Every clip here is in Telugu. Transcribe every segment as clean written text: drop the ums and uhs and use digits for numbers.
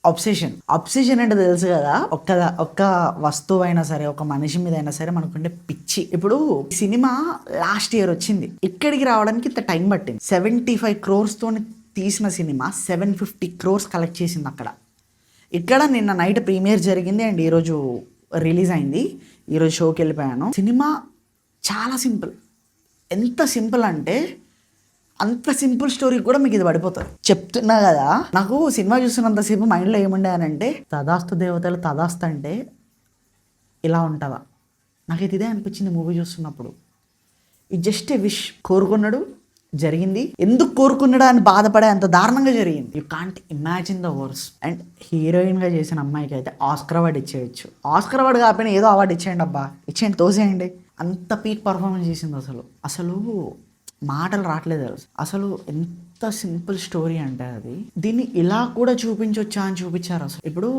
అబ్సెషన్ అంటే తెలుసు కదా, ఒక్క వస్తువు అయినా సరే, ఒక మనిషి మీద అయినా సరే మనకుండే పిచ్చి. ఇప్పుడు సినిమా లాస్ట్ ఇయర్ వచ్చింది, ఇక్కడికి రావడానికి ఇంత టైం పట్టింది. 75 crores తోని తీసిన సినిమా 750 crores కలెక్ట్ చేసింది అక్కడ. ఇక్కడ నిన్న నైట్ ప్రీమియర్ జరిగింది అండ్ ఈరోజు రిలీజ్ అయింది. ఈరోజు షోకి వెళ్ళిపోయాను. సినిమా చాలా సింపుల్. ఎంత సింపుల్ అంటే అంత సింపుల్ స్టోరీ కూడా మీకు ఇది పడిపోతుంది. చెప్తున్నా కదా, నాకు సినిమా చూస్తున్నంతసేపు మైండ్లో ఏముండే అని అంటే, తదాస్తు దేవతలు తదాస్తు అంటే ఇలా ఉంటుందా, నాకైతే ఇదే అనిపించింది మూవీ చూస్తున్నప్పుడు. ఇది జస్ట్ ఏ విష్. కోరుకున్నాడు, జరిగింది. ఎందుకు కోరుకున్నాడా అని బాధపడే అంత దారుణంగా జరిగింది. You can't imagine the worse. And హీరోయిన్గా చేసిన అమ్మాయికి అయితే ఆస్కర్ అవార్డు ఇచ్చేయచ్చు. ఆస్కర్ అవార్డు కాకపోయినా ఏదో అవార్డు ఇచ్చేయండి అబ్బా, ఇచ్చేయండి, తోసేయండి. అంత పీక్ పర్ఫార్మెన్స్ చేసింది. అసలు మాటలు రావట్లేదు. అసలు ఎంత సింపుల్ స్టోరీ అంటే అది, దీన్ని ఇలా కూడా చూపించొచ్చా అని చూపించారు. అసలు ఇప్పుడు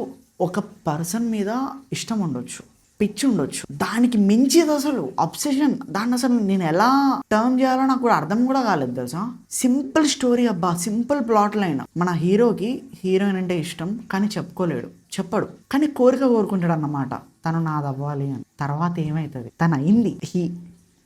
ఒక పర్సన్ మీద ఇష్టం ఉండొచ్చు, పిచ్చి ఉండొచ్చు, దానికి మించిది అసలు అబ్సెషన్. దాన్ని అసలు నేను ఎలా టర్మ్ చేయాలో నాకు కూడా అర్థం కూడా కాలేదు తెలుసా. సింపుల్ స్టోరీ అబ్బా, సింపుల్ ప్లాట్ లైన్. మన హీరోకి హీరోయిన్ అంటే ఇష్టం కానీ చెప్పడు, కానీ కోరుకుంటాడు అన్నమాట, తను నాది అవ్వాలి అని. తర్వాత ఏమవుతుంది, తను అయింది.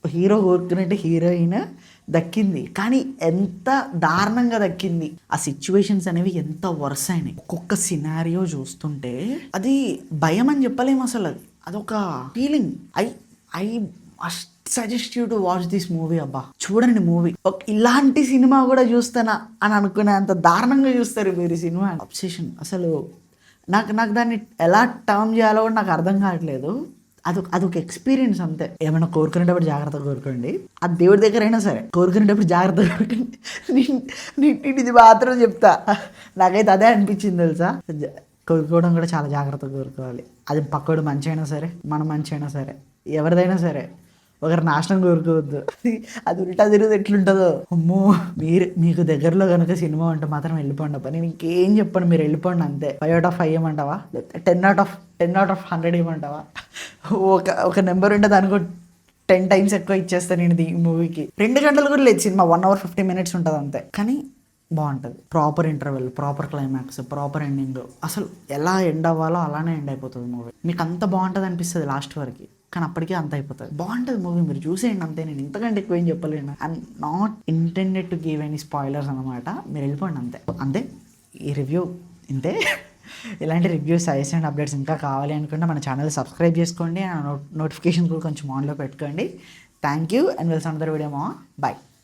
హీరో కోరుకున్నట్టు హీరోయిన్ దక్కింది, కానీ ఎంత దారుణంగా దక్కింది. ఆ సిచ్యువేషన్స్ అనేవి ఎంత వరుస అయినాయి. ఒక్కొక్క సినారియో చూస్తుంటే అది భయం అని చెప్పలేము అసలు. అదొక feeling. I must suggest you to watch this movie. అబ్బా చూడండి మూవీ. ఇలాంటి సినిమా కూడా చూస్తానా అని అనుకునే అంత దారుణంగా చూస్తారు మీరు ఈ సినిమా. అబ్సెషన్ అసలు నాకు దాన్ని ఎలా టర్మ్ చేయాలో కూడా నాకు అర్థం కావట్లేదు. అదొక ఎక్స్పీరియన్స్ అంతే. ఏమైనా కోరుకునేటప్పుడు జాగ్రత్తగా కోరుకోండి. అది దేవుడి దగ్గర అయినా సరే కోరుకునేటప్పుడు జాగ్రత్తగా కోరుకోండి. ఇది మాత్రం చెప్తా, నాకైతే అదే అనిపించింది తెలుసా. కోరుకోవడం కూడా చాలా జాగ్రత్తగా కోరుకోవాలి. అది పక్కోడు మంచి అయినా సరే, మనం మంచి అయినా సరే, ఎవరిదైనా సరే ఒకరి నాశనం కోరుకోవద్దు. అది ఉల్టా తిరుగుతుంది ఎట్లుంటుందో. అమ్మో, మీకు దగ్గరలో కనుక సినిమా ఉంటే మాత్రం వెళ్ళిపోండి అబ్బా. నేను ఇంకేం చెప్పండి, మీరు వెళ్ళిపోండి అంతే. 5 out of 5 ఇవ్వమంటావా, 10 out of 100 ఇవ్వమంటావా? ఒక నెంబర్ ఉంటే దానికి 10 times ఎక్కువ ఇచ్చేస్తాను నేను ఈ మూవీకి. 2 గంటలు కూడా లేదు సినిమా, 1 hour 50 minutes ఉంటుంది అంతే. కానీ బాగుంటుంది. Proper interval, proper climax, proper ending. అసలు ఎలా ఎండ్ అవ్వాలో అలానే ఎండ్ అయిపోతుంది మూవీ. మీకు అంత బాగుంటుంది అనిపిస్తుంది లాస్ట్ వరకు, కానీ అప్పటికే అంత అయిపోతుంది. బాగుంటుంది మూవీ, మీరు చూసేయండి అంతే. నేను ఇంతకంటే ఎక్కువ ఏం చెప్పలేను. I'm not intended to give any spoilers అనమాట. మీరు వెళ్ళిపోండి అంతే. ఈ రివ్యూ ఇంతే. ఇలాంటి రివ్యూస్, సజెషన్ అండ్ అప్డేట్స్ ఇంకా కావాలి అనుకుంటే మన ఛానల్ సబ్స్క్రైబ్ చేసుకోండి. నోటిఫికేషన్ కూడా కొంచెం ఆన్లో పెట్టుకోండి. థ్యాంక్ యూ అండ్ వెల్స్ అనదర్ వీడియో. బాయ్.